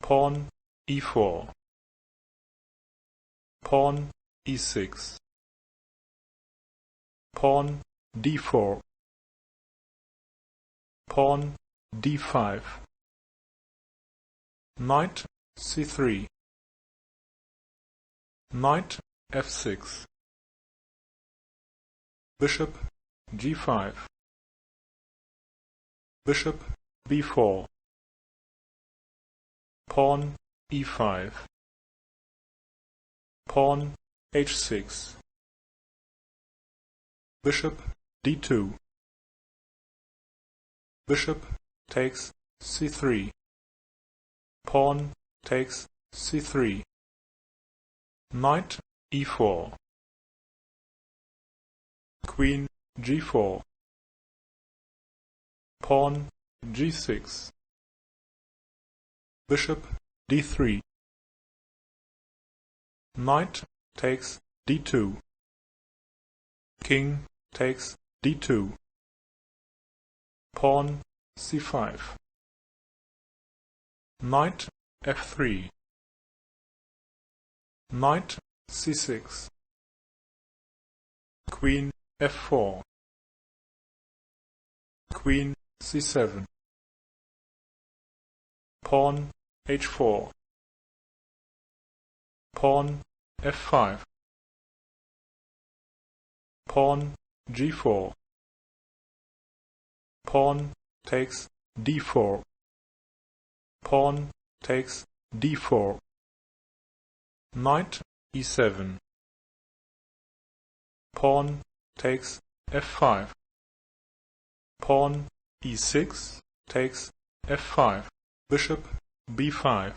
pawn e4, pawn e6, pawn d4, pawn d5, knight c3, knight f6, bishop g5, bishop b4, pawn e5, pawn h6, bishop d2, bishop takes c3, pawn takes c3, knight e4, queen g4, pawn g6, bishop d3, knight takes d2, king takes d2, pawn c5, knight f3, knight c6, queen f4, queen c7, pawn h4, pawn f5, pawn g4, pawn takes d4, pawn takes d4, knight e7, pawn takes f5, pawn e6 takes f5, bishop b5,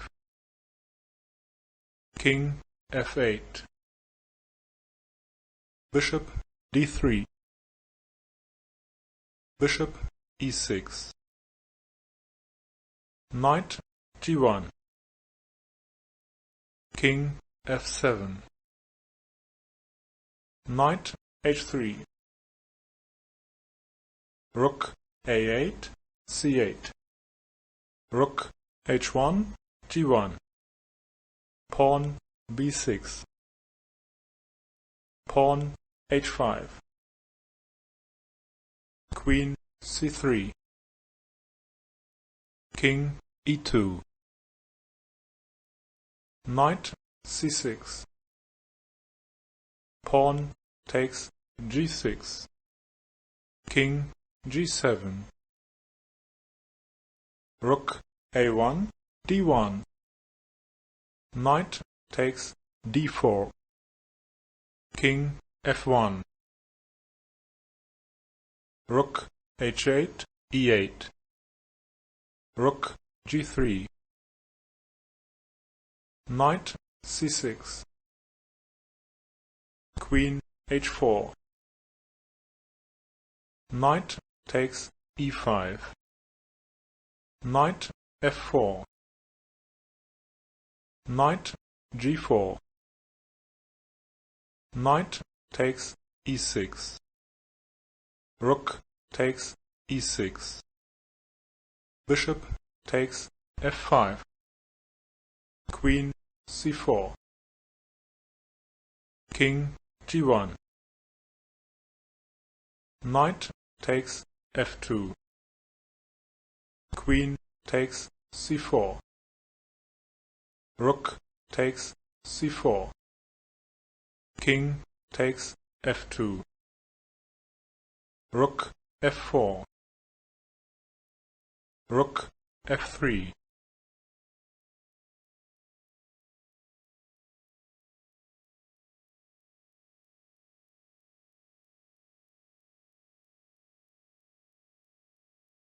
king f8, bishop d3, bishop e6, knight g1, king f7, knight h3, rook a8, c8, rook h1, g1, pawn b6, pawn h5, queen c3, king e2, knight c6, pawn takes g6, king g7, rook a1, d1, knight takes d4, king f1, rook h8, e8, rook g3, knight c6, queen h4, knight takes e5, knight f4, knight g4, knight takes e6, rook takes e6, bishop takes f5, queen c4, king g1, knight takes f2, queen takes c4, rook takes c4, king takes f2, rook f4, rook f3,